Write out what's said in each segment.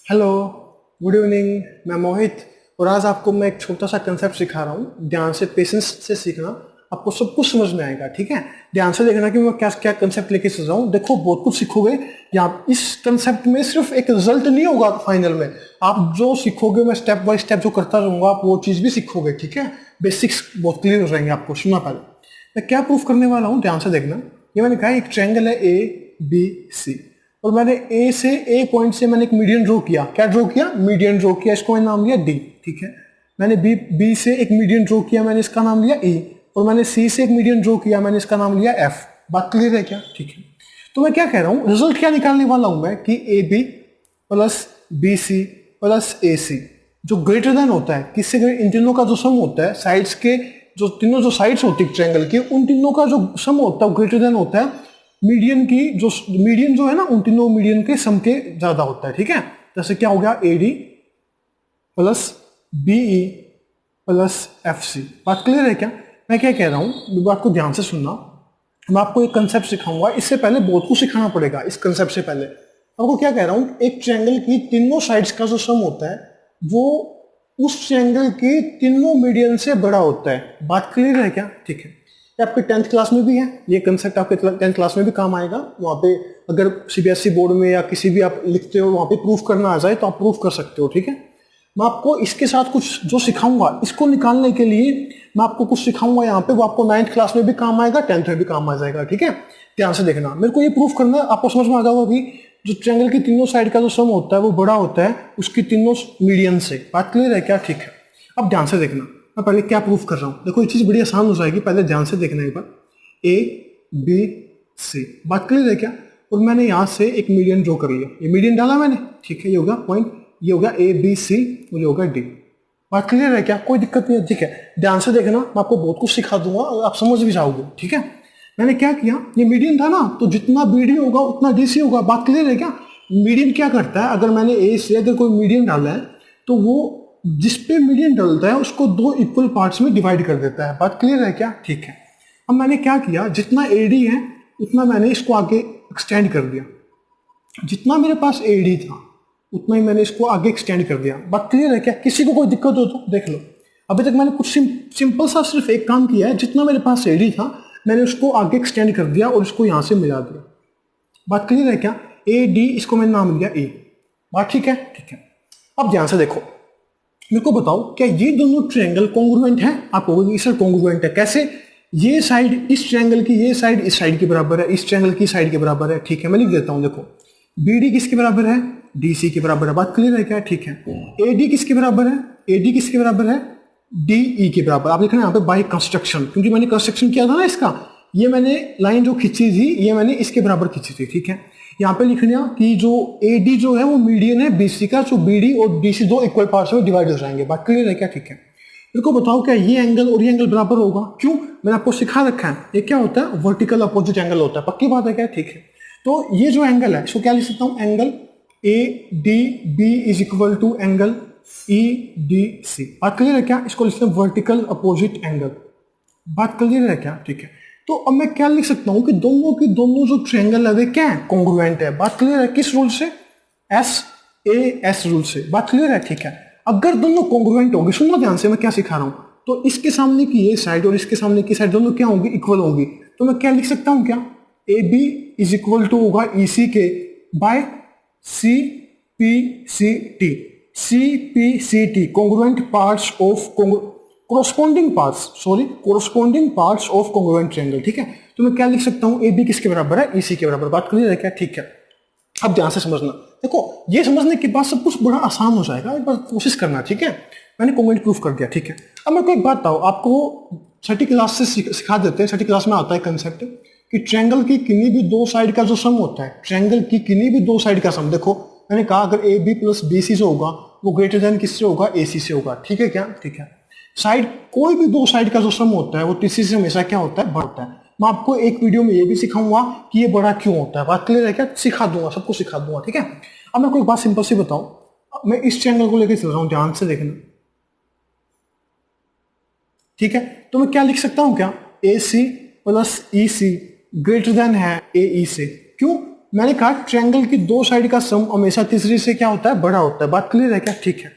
Hello, good evening. मैं मोहित और आज आपको मैं एक छोटा सा कंसेप्ट सिखा रहा हूँ। ध्यान से पेशेंस से सीखना, आपको सब कुछ समझ में आएगा। ठीक है, ध्यान से देखना कि मैं क्या क्या कंसेप्ट लेके चल रहा हूँ। देखो, बहुत कुछ सीखोगे यहाँ। इस कंसेप्ट में सिर्फ एक रिजल्ट नहीं होगा फाइनल में, आप जो सीखोगे मैं स्टेप बाय स्टेप जो करता रहूंगा, आप वो चीज भी सीखोगे। ठीक है, बेसिक्स बहुत क्लियर हो जाएंगे आपको। सुना, पहले मैं क्या प्रूफ करने वाला हूँ, ध्यान से देखना। ये मैंने कहा एक ट्रायंगल है ए बी सी, और मैंने ए से ए पॉइंट से मैंने एक मीडियन ड्रॉ किया। क्या ड्रॉ किया? मीडियन ड्रॉ किया। इसको मैंने नाम लिया डी। ठीक है, मैंने बी से एक मीडियन ड्रॉ किया, मैंने इसका नाम लिया ई। और मैंने सी से एक मीडियन ड्रॉ किया, मैंने इसका नाम लिया एफ। बात क्लियर है क्या? ठीक है, तो मैं क्या कह रहा हूं, रिजल्ट क्या निकालने वाला हूं मैं कि A B plus B C plus A C जो ग्रेटर देन होता है किससे? इन तीनों का जो सम होता है, साइड्स के जो तीनों जो साइड्स होती है ट्रायंगल की, उन तीनों का जो सम होता है ग्रेटर देन होता है मीडियन की। जो मीडियन जो है ना, उन तीनों मीडियन के सम के ज्यादा होता है। ठीक है, जैसे क्या हो गया, A D plus B E plus F C. बात क्लियर है क्या? मैं क्या कह रहा हूं, बात को ध्यान से सुनना। मैं आपको एक कंसेप्ट सिखाऊंगा, इससे पहले बहुत कुछ सिखाना पड़ेगा। इस कंसेप्ट से पहले आपको क्या कह रहा हूं, एक ट्रायंगल की तीनों साइड्स का जो सम होता है वो उस ट्रायंगल की तीनों मीडियन से बड़ा होता है। बात क्लियर है क्या? ठीक है, ये आपके 10th क्लास में भी है, ये कंसेप्ट आपके 10th क्लास में भी काम आएगा। वहाँ पे अगर सीबीएसई बोर्ड में या किसी भी आप लिखते हो, वहाँ पे प्रूफ करना आ जाए तो आप प्रूफ कर सकते हो। ठीक है, मैं आपको इसके साथ कुछ जो सिखाऊंगा, इसको निकालने के लिए मैं आपको कुछ सिखाऊंगा यहाँ पे, वो आपको 9th क्लास में भी काम आएगा, 10th में भी काम आ जाएगा। ठीक है, ध्यान से देखना। मेरे को ये प्रूफ करना है, आपको समझ में आ जाएगा कि जो ट्रायंगल की तीनों साइड का जो सम होता है वो बड़ा होता है उसकी तीनों मीडियन से। बात क्लियर है क्या? ठीक है, अब ध्यान से देखना, मैं पहले क्या प्रूफ कर रहा हूं। देखो, ये चीज बड़ी आसान हो जाएगी, पहले ध्यान से देखना एक बार। ए बी सी, बात क्लियर है क्या? और मैंने यहां से एक मीडियन ड्रॉ कर लिया, ये मीडियन डाला मैंने। ठीक है, ये होगा पॉइंट, ये होगा ए बी सी और ये होगा डी। बात क्लियर है क्या? कोई दिक्कत नहीं है। ठीक है, ध्यान से देखना, मैं आपको बहुत कुछ सिखा दूंगा और आप समझ भी जाओगे। ठीक है, मैंने क्या किया, ये मीडियन था ना, तो जितना बीडी होगा उतना डीसी होगा। बात क्लियर है क्या? मीडियन क्या करता है, अगर मैंने ए से अगर कोई मीडियन डाला है तो वो जिस पे मीडियन डलता है उसको दो इक्वल पार्ट्स में डिवाइड कर देता है। बात क्लियर है क्या? ठीक है, अब मैंने क्या किया, जितना एडी है उतना मैंने इसको आगे एक्सटेंड कर दिया। जितना मेरे पास एडी था उतना ही मैंने इसको आगे एक्सटेंड कर दिया। बात क्लियर है क्या? किसी को कोई दिक्कत हो तो देख लो। अभी तक मैंने कुछ सिंपल सा सिर्फ एक काम किया है, जितना मेरे पास एडी था मैंने उसको आगे एक्सटेंड कर दिया और इसको यहां से मिला दिया। बात क्लियर है क्या? ए डी, इसको मैंने नाम लिया ए। बात ठीक है? ठीक है, अब ध्यान से देखो, मेरे को बताओ क्या ये दोनों ट्रायंगल कॉन्ग्रुएंट है? आप कहोगे सर कॉन्ग्रुएंट है, कैसे? ये साइड इस ट्रायंगल की, ये साइड इस साइड के बराबर है, इस ट्रायंगल की साइड के बराबर है। ठीक है, मैं लिख देता हूं। देखो, बीडी किसके बराबर है? डीसी के बराबर है। बात क्लियर है क्या? ठीक है, एडी किसके बराबर है? एडी किसके बराबर है? डीई के बराबर। आप लिखना यहाँ पे बाय कंस्ट्रक्शन, क्योंकि मैंने कंस्ट्रक्शन किया था ना इसका, ये मैंने लाइन जो खींची थी ये मैंने इसके बराबर खींची थी। ठीक है, यहाँ पे लिखना कि जो एडी जो है वो मीडियन है बीसी का, जो बीडी और डीसी दो इक्वल पार्ट्स में डिवाइड हो जाएंगे। बात क्लियर है क्या? ठीक है, मेरे को बताओ क्या ये एंगल और ये एंगल बराबर होगा? क्यों? मैंने आपको सिखा रखा है, ये क्या होता है, वर्टिकल अपोजिट एंगल होता है। पक्की बात है क्या? ठीक है, तो ये जो एंगल है इसको क्या लिख सकता हूं, angle A D B is equal to angle E D C. बात क्लियर है क्या? इसको लिखते हैं वर्टिकल अपोजिट एंगल। बात क्लियर है क्या? ठीक है, तो अब मैं क्या लिख सकता हूं कि दोनों की दोनों जो ट्रायंगल है वे क्या है, कॉन्ग्रुएंट है। बात क्लियर है? किस रूल से? एस ए एस रूल से। बात क्लियर है? ठीक है, अगर दोनों कॉन्ग्रुएंट होगी, सुनना ध्यान से मैं क्या सिखा रहा हूं, तो इसके सामने की ये साइड और इसके सामने की साइड दोनों क्या होगी, इक्वल होगी। तो मैं क्या लिख सकता हूं, क्या A B is equal to होगा ई सी के by C P C T. C P C T congruent parts of corresponding parts of congruent triangle. ठीक है, तो मैं क्या लिख सकता हूं, ए बी किसके बराबर है? ईसी के बराबर। बात क्लियर है क्या? ठीक है, अब ध्यान से समझना। देखो, ये समझने के बाद सब कुछ बड़ा आसान हो जाएगा, एक बार कोशिश करना। ठीक है, मैंने कॉन्ग्रुएंट प्रूफ कर दिया। ठीक है, अब मेरे को एक बात बताओ, आपको छठी क्लास से सिखा देते हैं, छठी क्लास में आता है कंसेप्ट कि ट्रायंगल की किन्हीं भी दो साइड का जो सम होता है, ट्रायंगल की किन्हीं भी दो साइड का सम, देखो मैंने कहा अगर A B plus B C से होगा वो ग्रेटर देन किससे होगा, ए सी से होगा। ठीक है क्या? ठीक है, साइड कोई भी दो साइड का जो सम होता है वो तीसरी से हमेशा क्या होता है, बड़ा होता है। मैं आपको एक वीडियो में ये भी सिखाऊंगा कि ये बड़ा क्यों होता है। बात क्लियर है क्या? सिखा दूंगा, सबको सिखा दूंगा। ठीक है, अब मैं कोई बात सिंपल सी बताऊं, मैं इस ट्रायंगल को लेकर चल रहा हूं, ध्यान से देखना। ठीक है, तो मैं क्या लिख सकता हूं, क्या ए सी प्लस ई सी ग्रेटर देन है ए ई से। क्यों? मैंने कहा ट्रायंगल की दो साइड का सम हमेशा तीसरी से क्या होता है, बड़ा होता है। बात क्लियर है क्या? ठीक है।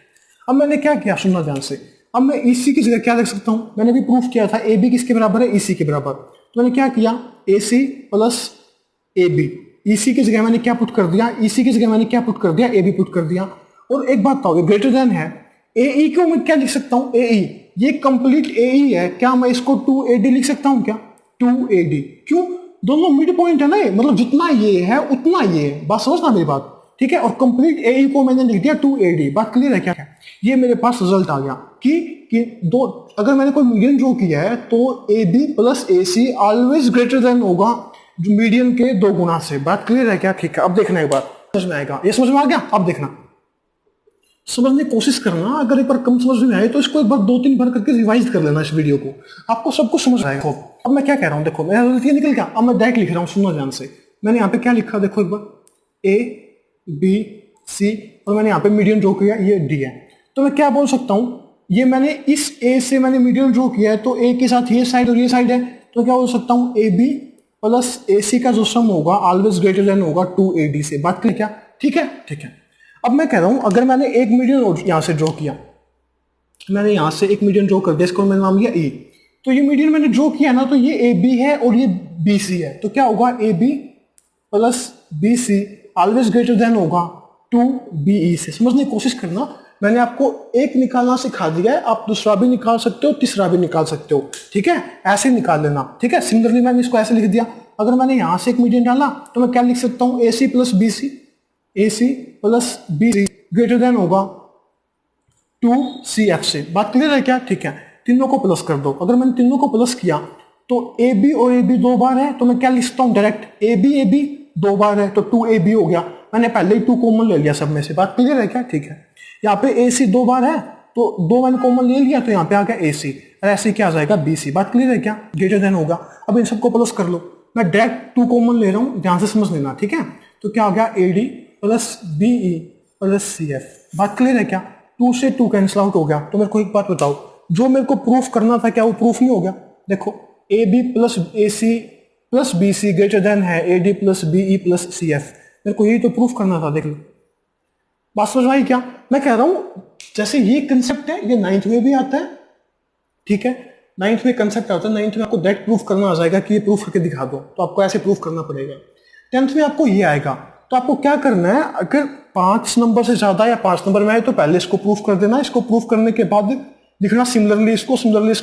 अब मैंने क्या किया, सुनना ध्यान से। अब मैं ईसी की जगह क्या लिख सकता हूं, मैंने भी प्रूफ किया था ए बी किसके बराबर है, ईसी के बराबर। तो मैंने क्या किया, A C plus A B, EC की जगह मैंने क्या पुट कर दिया, ईसी की जगह मैंने क्या पुट कर दिया, ए बी पुट कर दिया। और एक बात बताओ, ग्रेटर देन है ए ई को मैं क्या लिख सकता हूं, ए ई, ये कंप्लीट ए ई है, क्या मैं इसको 2AD लिख सकता हूं क्या, 2AD। क्यों, दोनों मिड पॉइंट है ना ये, मतलब जितना ये है उतना ये है, बात समझना मेरी बात, ठीक है। और कंप्लीट ए ई को मैंने लिख दिया 2AD। बात क्लियर है क्या? ये मेरे पास रिजल्ट आ गया कि दो, अगर मैंने कोई मीडियन ड्रॉ किया है तो A B plus A C always greater than होगा जो मीडियन के 2 गुना से। बात क्लियर है क्या? ठीक है। अब देखना एक बार, समझ में आएगा, ये समझ में आ गया? अब देखना, समझने की कोशिश करना, अगर एक बार कम समझ में आए तो इसको एक बार 2-3 बार करके रिवाइज कर लेना इस वीडियो को, आपको सब कुछ समझ आएगा। अब मैं क्या कह रहा हूं, देखो मेरा रिजल्ट ये निकल गया। अब मैं डायरेक्ट लिख रहा हूं, सुनना ध्यान से। मैंने यहाँ पे क्या लिखा, देखो एक बार, ए बी सी, और मैंने यहाँ पे मीडियन ड्रॉ किया, ये डी है। तो मैं क्या बोल सकता हूँ, ये मैंने इस ए से मैंने मीडियन ड्रॉ किया है, तो ए के साथ ये साइड और ये साइड है, तो क्या बोल सकता हूँ, ए बी प्लस ए सी का जो सम होगा ऑलवेज ग्रेटर देन होगा 2AD से। बात क्लियर क्या? ठीक है, ठीक है। अब मैं कह रहा हूं, अगर मैंने एक मीडियन यहां से ड्रॉ किया, मैंने यहां से एक मीडियन ड्रॉ कर दिया, इसको मैंने नाम लिया ई, तो ये मीडियन मैंने ड्रॉ किया ना, तो ये ए बी है और ये बी सी है, तो क्या होगा, A B plus B C always greater than होगा 2BE से। समझने की कोशिश करना, मैंने आपको एक निकालना सिखा दिया है, आप दूसरा भी निकाल सकते हो, तीसरा भी निकाल सकते हो, ठीक है, ऐसे निकाल लेना, ठीक है। सिमिलरली मैंने इसको ऐसे लिख दिया, अगर मैंने यहां से एक मीडियन डाला तो मैं क्या लिख सकता हूं, A C plus B C, A C plus B C greater than होगा 2CF से। बात क्लियर है क्या? ठीक है। तीनों को प्लस कर दो, अगर मैंने तीनों को प्लस किया तो ए बी और ए बी 2 बार है, तो मैं क्या लिखता हूं डायरेक्ट, ए बी 2 बार है तो 2AB हो गया, मैंने पहले ही 2 कॉमन ले लिया सब में से। बात क्लियर है क्या? ठीक है। यहाँ पे ए सी 2 बार है तो 2 मैंने कॉमन ले लिया, तो यहाँ पे आ गया ए सी, और ऐसे क्या आ जाएगा, BC। बात क्लियर है क्या? ग्रेटर देन होगा। अब इन सबको प्लस कर लो, मैं डायरेक्ट 2 कॉमन ले रहा हूँ, ध्यान से समझ लेना, ठीक है। तो क्या हो गया, AD plus BE plus CF। बात क्लियर है क्या? 2 से 2 कैंसिल आउट हो गया। तो मेरे को एक बात बताओ, जो मेरे को प्रूफ करना था क्या वो प्रूफ नहीं हो गया? देखो, AB plus AC plus BC greater than है AD plus BE plus CF, मेरे को यही तो प्रूफ करना था। देख लो, बात समझ में आई क्या? मैं कह रहा हूं, जैसे ये कंसेप्ट है, ये 9th में भी आता है, ठीक है, 9th में कंसेप्ट आता है, 9th में आपको डायरेक्ट प्रूफ करना आ जाएगा कि ये प्रूफ करके दिखा दो, तो आपको ऐसे प्रूफ करना पड़ेगा। 10th में आपको ये आएगा, तो आपको क्या करना है, अगर 5 नंबर से ज्यादा या 5 नंबर में आए तो पहले इसको प्रूफ कर देना, इसको प्रूफ करने के बाद लिखना सिमिलरली इसको,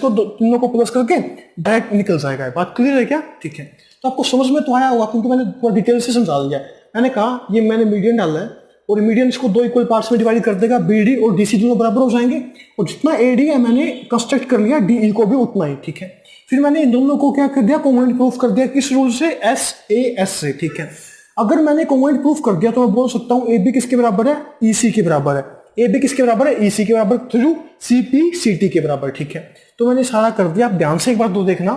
तीनों को प्लस करके डायरेक्ट निकल जाएगा। बात क्लियर है क्या? ठीक है। तो आपको समझ में तो आया होगा, क्योंकि मैंने पूरा डिटेल से समझा दिया। मैंने कहा ये मैंने मीडियन डाला है और मीडियन इसको 2 इक्वल पार्ट्स में डिवाइड कर देगा, BD और DC दोनों बराबर हो जाएंगे, और जितना AD है मैंने कंस्ट्रक्ट कर लिया DE को भी उतना ही, ठीक है। फिर मैंने इन दोनों को क्या कर दिया, कॉम्पोनेंट प्रूफ कर दिया, किस रूल से, SAS से, ठीक है। अगर मैंने कॉम्पोनेंट प्रूफ कर दिया तो मैं बोल सकता हूं AB किसके बराबर है, EC के बराबर है, AB किसके बराबर है, EC के बराबर, थ्रू CP CT के बराबर, ठीक है। तो मैंने सारा कर दिया। आप ध्यान से एक बार दो देखना,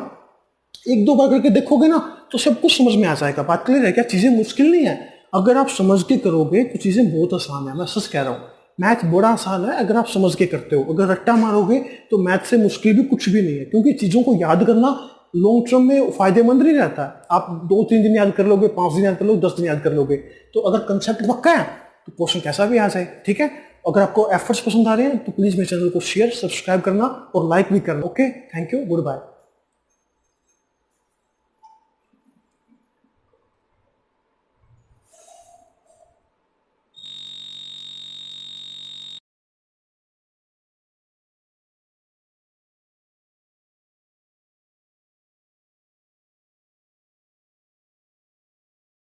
1-2 बार करके देखोगे ना तो सब कुछ समझ में आ जाएगा। बात क्लियर है क्या? चीजें मुश्किल नहीं है, अगर आप समझ के करोगे तो चीजें बहुत आसान है, मैं सच कह रहा हूँ। मैथ बड़ा आसान है अगर आप समझ के करते हो, अगर रट्टा मारोगे तो मैथ से मुश्किल भी कुछ भी नहीं है, क्योंकि चीजों को याद करना लॉन्ग टर्म में फायदेमंद नहीं रहता है। आप 2-3 दिन याद कर लोगे, 5 दिन याद कर लोगे, 10 दिन याद कर लोगे, तो अगर कंसेप्ट पक्का है तो क्वेश्चन कैसा भी आ जाए, ठीक है। अगर आपको एफर्ट्स पसंद आ रहे हैं तो प्लीज मेरे चैनल को शेयर, सब्सक्राइब करना और लाइक भी करना। Okay, thank you, good bye.